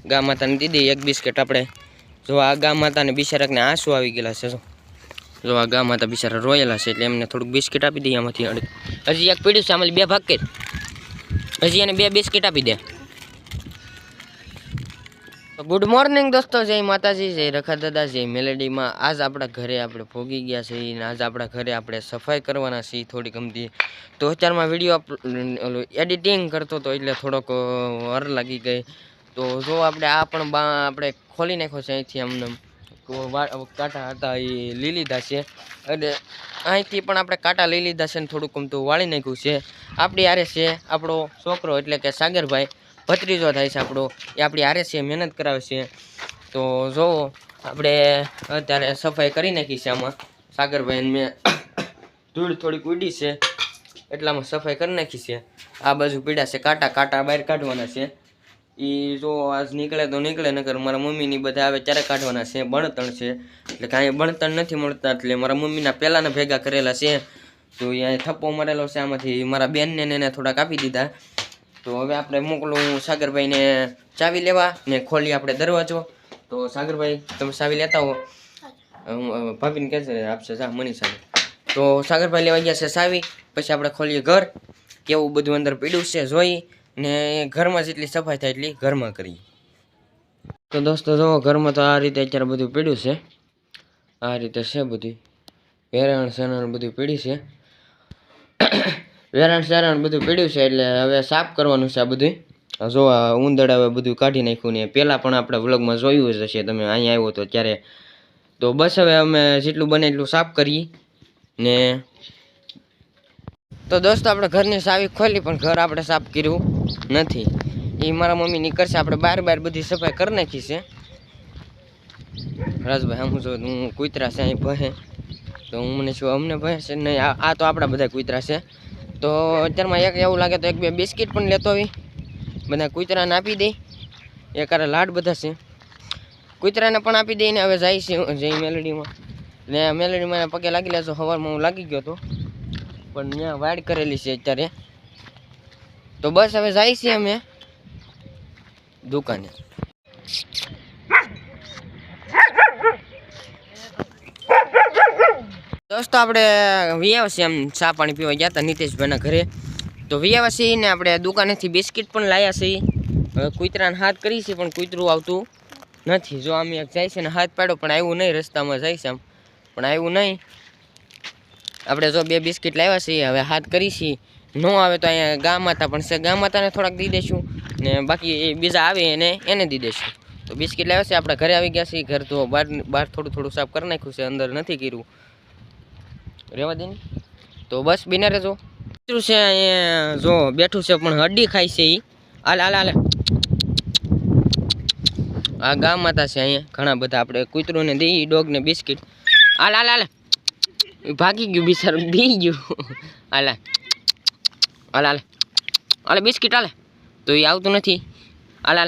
ગા માતાને દીધી એક બિસ્કિટ આપણે જો આ ગા માતાને બિચારાકને આંસુ આવી ગયેલા છે જો આ ગા માતા બિચારા રોયેલા છે એટલે એમને થોડુંક બિસ્કિટ આપી દઈએ આમાંથી હજી એક પીડ્યું છે આમાં 2 ભાગ કરી હજી એને 2 બિસ્કિટ આપી દે ગુડ મોર્નિંગ દોસ્તો જય માતાજી જય રખા દાદા જય મેલેડી માં આજ આપણા ઘરે આપણે ભોગી ગયા છે અને આજ આપણા ઘરે આપણે સફાઈ કરવાના છે થોડી ગમતી તો અત્યારમાં વિડીયો એડિટિંગ કરતો તો એટલે થોડોક વાર લાગી ગઈ તો જો આપણે આ પણ આપણે ખોલી નાખ્યો છે અહીંથી આમને કાંટા હતા એ લઈ લીધા છે અને અહીંથી પણ આપણે કાંટા લઈ લીધા છે ને થોડુંક ગમતું વાળી નાખ્યું છે આપણી હારે છે આપણો છોકરો એટલે કે સાગરભાઈ ભત્રીજો થાય છે આપણો એ આપણી હારે છે મહેનત કરાવે છે તો જો આપણે અત્યારે સફાઈ કરી નાખી છે આમાં સાગરભાઈને મેં ધૂળ થોડીક ઉડી છે એટલામાં સફાઈ કરી નાખી છે આ બાજુ પીડા છે કાંટા બહાર કાઢવાના છે એ જો આજ નીકળે તો નીકળે નકર મારા મમ્મીની બધા આવે ત્યારે કાઢવાના છે બણતણ છે એટલે કાંઈ બણતણ નથી મળતા એટલે મારા મમ્મીના પહેલાંના ભેગા કરેલા છે તો અહીંયા થપ્પો મારેલો છે આમાંથી મારા બેનને એને થોડાક આપી દીધા તો હવે આપણે મોકલું સાગરભાઈને ચાવી લેવા ને ખોલી આપણે દરવાજો તો સાગરભાઈ તમે ચાવી લેતા હો ભાભીને કહે છે આપશે જા મનીષા તો સાગરભાઈ લેવા ગયા છે ચાવી પછી આપણે ખોલીએ ઘર કેવું બધું અંદર પીડ્યું છે જોઈ ને ઘરમાં જેટલી સફાઈ થાય એટલી ઘરમાં કરીએ તો દોસ્તો જો ઘરમાં તો આ રીતે અત્યારે બધું પીડ્યું છે આ રીતે છે બધું વેરણ સેરણ બધું પીડ્યું છે વેરણ સેરણ બધું પીડ્યું છે એટલે હવે સાફ કરવાનું છે આ બધું જો આ ઉંદર હવે બધું કાઢી નાખ્યું ને પહેલાં પણ આપણે વ્લોગમાં જોયું જ હશે તમે અહીંયા આવ્યો તો ત્યારે તો બસ હવે અમે જેટલું બને એટલું સાફ કરીએ ને તો દોસ્તો આપણે ઘરની ચાવી ખોલી પણ ઘર આપણે સાફ કર્યું નથી એ મારા મમ્મી નીકળશે આપણે બહાર બધી સફાઈ કરી નાખી છે રાજભાઈ આમ જો હું કૂતરા છે અહીં ભહે તો હું મને શું અમને ભહે છે નહીં આ તો આપણા બધા કૂતરા છે તો અત્યારમાં એક એવું લાગે તો 1-2 બિસ્કિટ પણ લેતો આવી બધા કૂતરાને આપી દઈ એક આરે લાડ બધા છે કૂતરાને પણ આપી દઈને હવે જાય છે જઈ મેલેડીમાં ને મેલેડીમાં પગે લાગી લેજો સવારમાં હું લાગી ગયો હતો પણ ત્યાં વાડ કરેલી છે અત્યારે તો બસ હવે જાય છે અમે દુકાને દોસ્તો આપણે વિયાવસી આમ ચા પાણી પીવા ગયા હતા નીતેશભાઈના ઘરે તો વિયાવસી ને આપણે દુકાનેથી બિસ્કિટ પણ લાવ્યા છીએ હવે કૂતરાને હાથ કરી છે પણ કૂતરું આવતું નથી જો આમ એક જાય છે ને હાથ પાડ્યો પણ આવ્યું નહીં રસ્તામાં જાય છે આમ પણ આવ્યું નહીં આપણે જો 2 બિસ્કિટ લાવ્યા છીએ હવે હાથ કરી છીએ ન આવે તો અહીંયા ગા માતા પણ છે ગા માતાને થોડાક દઈ દઈશું ને બાકી એ બીજા આવે એને દઈ દઈશું તો બિસ્કિટ લાવ્યા છે આપણા ઘરે આવી ગયા છીએ ઘર તો બહાર થોડું સાફ કરી નાખ્યું છે અંદર નથી કર્યું રહેવા દે ને તો બસ બિના રહેજો કૂતરું છે અહીંયા જો બેઠું છે પણ હડ્ડી ખાય છે એ હાલ આ ગા માતા છે અહીંયા ઘણા બધા આપણે કૂતરોને દઈએ ડોગને બિસ્કિટ હાલ ભાગી ગયું બિચારું બી ગયું હાલ બિસ્કિટ હાલે તો એ આવતું નથી હાલ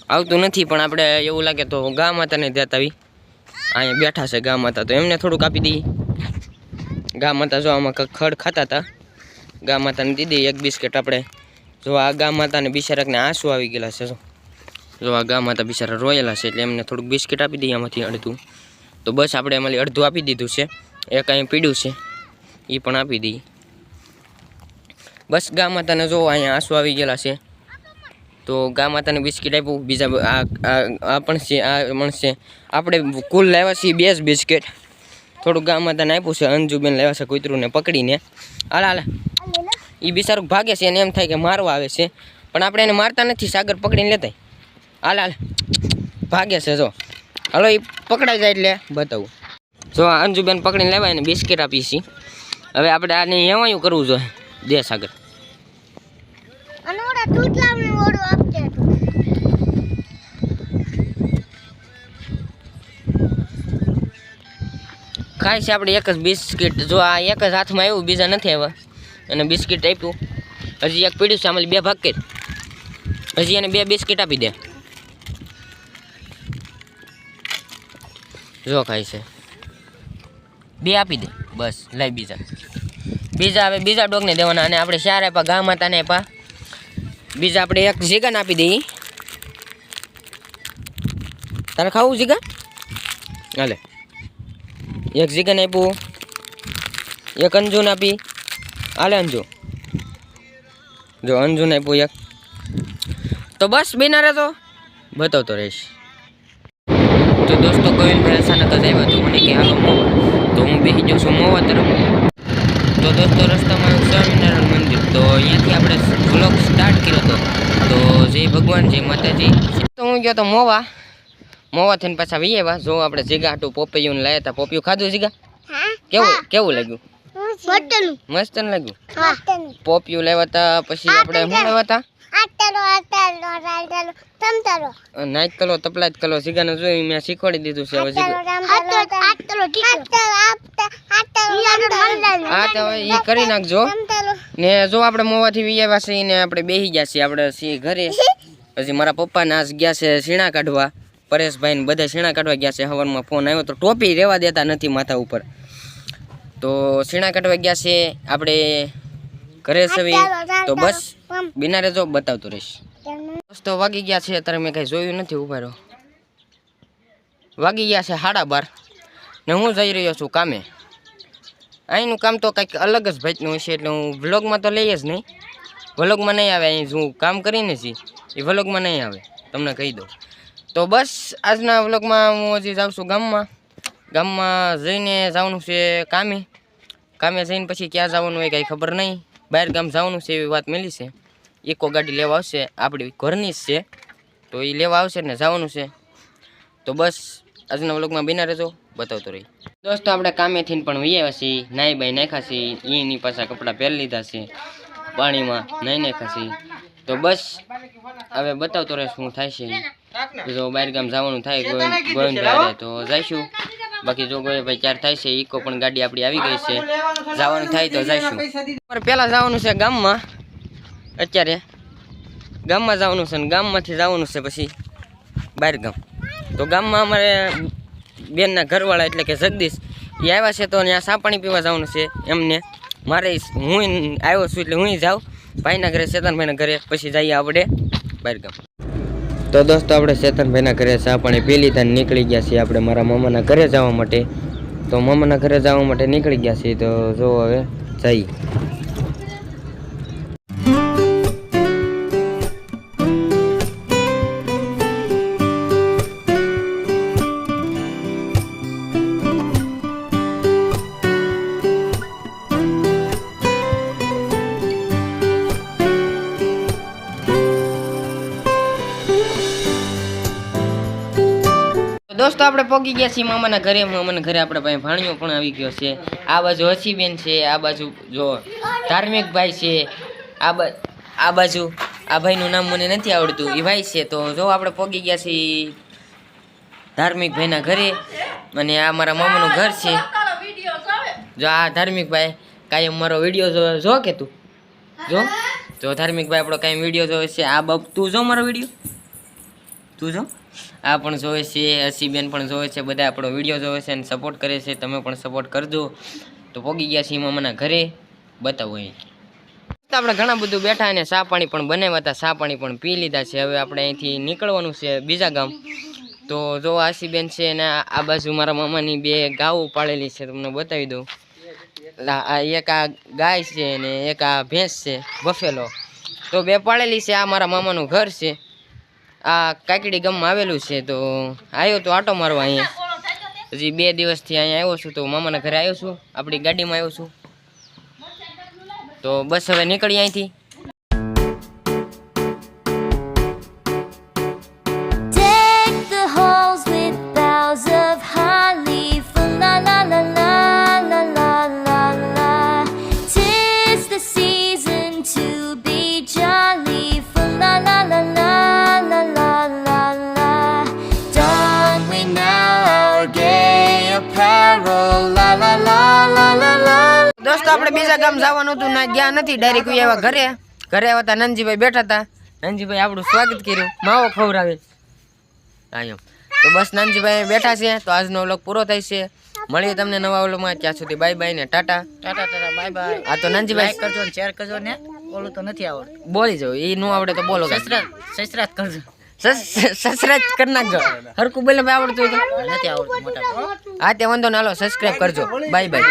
આવતું નથી પણ આપણે એવું લાગે તો ગા માતાને દેતા આવી અહીંયા બેઠા છે ગા માતા તો એમને થોડુંક આપી દઈએ ગા માતા જો આમાં ખડ ખાતા હતા ગા માતાને દીધી એક બિસ્કિટ આપણે જો આ ગા માતાને બિચારાકને આંસુ આવી ગયેલા છે જો આ ગા માતા બિચારા રોયેલા છે એટલે એમને થોડુંક બિસ્કિટ આપી દઈએ આમાંથી અડધું તો બસ આપણે એમાંથી અડધું આપી દીધું છે એક અહીં પીડ્યું છે એ પણ આપી દઈએ બસ ગા માતાને જો અહીંયા આંસુ આવી ગયેલા છે તો ગા માતાને બિસ્કિટ આપ્યું બીજા આ પણ છે આપણે કુલ લાવ્યા છીએ 2 બિસ્કિટ થોડુંક ગા માતાને આપ્યું છે અંજુબેન લાવ્યા છે કૂતરુંને પકડીને હાલ એ બિચારું ભાગે છે એને એમ થાય કે મારવા આવે છે પણ આપણે એને મારતા નથી સાગર પકડીને લેતા હાલ ભાગે છે જો હાલો એ પકડાઈ જાય એટલે બતાવું જો આ અંજુબેન પકડીને લેવાય ને બિસ્કિટ આપી છીએ હવે આપણે આને એવાયું કરવું જોઈએ દે સાગર ખાય છે આપણે એક જ બિસ્કિટ જો આ એક જ હાથમાં આવ્યું બીજા નથી આવ્યા અને બિસ્કિટ આપ્યું હજી એક પીડ્યું છે આમાં 2 ભાગ કરી હજી એને 2 બિસ્કિટ આપી દે જો ખાય છે 2 આપી દે બસ લાઈ બીજા બીજા ડોગને દેવાના અને આપણે 4 આપ્યા ગા માતાને આપ્યા બીજા આપણે એક જીગાને આપી દઈએ તારે ખાવું જીગા હાલે એક જીગાને આપ્યું એક અંજુને આપી હાલે અંજુ જો અંજુને આપ્યું એક તો બસ બિના રહેતો બતાવતો રહીશ તો દોસ્તો ગોવિંદભાઈ અચાનક જ આવ્યા તો મને કે હાલો મોવા તો હું બેસી જાઉં છું મોવા તરફ તો દોસ્તો રસ્તામાં સ્વામિનારાયણ મંદિર તો અહીંયાથી આપણે વ્લોગ સ્ટાર્ટ કર્યો હતો તો જય ભગવાન જય માતાજી તો હું ગયો તો મોવા થઈને પાછા વી આવ્યા જો આપણે જીગા હાટું પોપૈયું લાયા હતા પોપિયું ખાધું જીગા કેવું લાગ્યું મસ્ત ને લાગ્યું પોપિયું લાવ્યા હતા પછી આપણે શું લાવ્યા હતા નાચ કલો તપલાત કલો જીગાને જોઈ મેં શીખવાડી દીધું છે હવે હા તો એ કરી નાખજો ને જો આપણે મોવાથી વી આવ્યા છીએ ને આપણે બેસી ગયા છીએ આપણે છીએ ઘરે પછી મારા પપ્પાને આજ ગયા છે શીણા કાઢવા પરેશભાઈ ને બધા શીણા કાઢવા ગયા છે સવારમાં ફોન આવ્યો તો ટોપી રહેવા દેતા નથી માથા ઉપર તો શીણા કાઢવા ગયા છે આપણે ઘરે સવી તો બસ બિના રેજો બતાવતો રહીશ દોસ્તો વાગી ગયા છે અત્યારે મેં કઈ જોયું નથી ઉભા રહો વાગી ગયા છે 12:30 ને હું જઈ રહ્યો છું કામે અહીંનું કામ તો કંઈક અલગ જ ભાઈનું હોય છે એટલે હું વ્લોગમાં તો લઈએ જ નહીં વ્લોગમાં નહીં આવે અહીં હું કામ કરીને છીએ એ વ્લોગમાં નહીં આવે તમને કહી દઉં તો બસ આજના વ્લોગમાં હું હજી જાઉં છું ગામમાં જઈને જવાનું છે કામે જઈને પછી ક્યાં જવાનું હોય કંઈ ખબર નહીં બહાર ગામ જવાનું છે એવી વાત મળી છે ઇકો ગાડી લેવા આવશે આપણી ઘરની જ છે તો એ લેવા આવશે ને જવાનું છે તો બસ આજના વ્લોગમાં બિના રહેજો બતાવતો રહી દોસ્તો આપણે કામેથી પણ વી આવ્યા છીએ નાઈ બાઈ નાખ્યા છીએ એની પાછા કપડાં પહેરી લીધા છે પાણીમાં નાઈ નાખ્યા છીએ તો બસ હવે બતાવતો રહીશ શું થાય છે જો બહાર ગામ જવાનું થાય ગોવિંદભાઈ તો જઈશું બાકી જો ગોવિંદભાઈ ચાર થાય છે ઇકો પણ ગાડી આપણી આવી ગઈ છે જવાનું થાય તો જઈશું પહેલાં જવાનું છે ગામમાં અત્યારે ગામમાં જવાનું છે ને ગામમાંથી જવાનું છે પછી બહાર ગામ તો ગામમાં અમારે બેનના ઘરવાળા એટલે કે જગદીશ એ આવ્યા છે તો ત્યાં સા પાણી પીવા જવાનું છે એમને મારે હું આવ્યો છું એટલે હું જાઉં ભાઈના ઘરે ચેતનભાઈના ઘરે પછી જઈએ આપણે બહાર ગામ તો દોસ્તો આપણે ચેતનભાઈના ઘરે ચા પાણી પી લીધા નીકળી ગયા છીએ આપણે મારા મામાના ઘરે જવા માટે તો મામાના ઘરે જવા માટે નીકળી ગયા છીએ તો જો હવે જઈએ દોસ્તો આપણે પહોંચી ગયા છીએ મામાના ઘરે આપણે ભાઈ ભાણિયો પણ આવી ગયો છે આ બાજુ હસીબેન છે આ બાજુ જો ધાર્મિક ભાઈ છે આ બાજુ આ ભાઈનું નામ મને નથી આવડતું એ ભાઈ છે તો જો આપણે પહોંચી ગયા છીએ ધાર્મિક ભાઈના ઘરે અને આ મારા મામાનું ઘર છે જો આ ધાર્મિક ભાઈ કાયમ મારો વિડીયો જો કે તું જો ધાર્મિક ભાઈ આપણો કાંઈ વિડીયો જોવે છે આ બાપ તું જો મારો વિડીયો તું જો આ પણ જોવે છે હસીબેન પણ જોવે છે બધા આપણો વિડીયો જોવે છે અને સપોર્ટ કરે છે તમે પણ સપોર્ટ કરજો તો પોગી ગયા છીએ મામાના ઘરે બતાવો અહીં આપણે ઘણા બધું બેઠા અને ચા પાણી પણ બનાવ્યા હતા ચા પાણી પણ પી લીધા છે હવે આપણે અહીંથી નીકળવાનું છે બીજા ગામ તો જો હસીબેન છે અને આ બાજુ મારા મામાની 2 ગાઉ પાળેલી છે તમને બતાવી દઉં એક આ ગાય છે અને એક આ ભેંસ છે બફેલો તો 2 પાળેલી છે આ મારા મામાનું ઘર છે આ કાકડી ગામમાં આવેલું છે તો આવ્યો તો આટો મારવા અહીંયા હજી 2 દિવસથી અહીંયા આવ્યો છું તો મામાના ઘરે આવ્યો છું આપણી ગાડીમાં આવ્યો છું તો બસ હવે નીકળી અહીંથી દોસ્તો આપણે બીજા ગામ જવાનું હતું ના ગયા નથી ડાયરેક્ટ આવ્યા ઘરે આવ્યા હતા નંદજીભાઈ બેઠા હતા નંદજીભાઈ આપણું સ્વાગત કર્યું માવો ખવડાવે આયમ તો બસ નાનજીભાઈ બેઠા છે, તો આજનો વ્લોગ પૂરો થાય છે. મળીએ તમને નવા વ્લોગમાં, ત્યાં સુધી બાય બાય ને ટાટા બાય બાય. આ તો નાનજીભાઈ લાઈક કરજો ને શેર કરજો ને. ઓલું તો નથી આવડતું. બોલી જાવ, એ નો આવડે તો બોલો સસરાત કરજો. સબસ્ક્રાઇબ કરી નાખજો. હરકું બોલે આવડતું હોય તો નથી આવડતું મોટા. હા તે વાંધો ના, હાલો સબસ્ક્રાઇબ કરજો. Bye bye.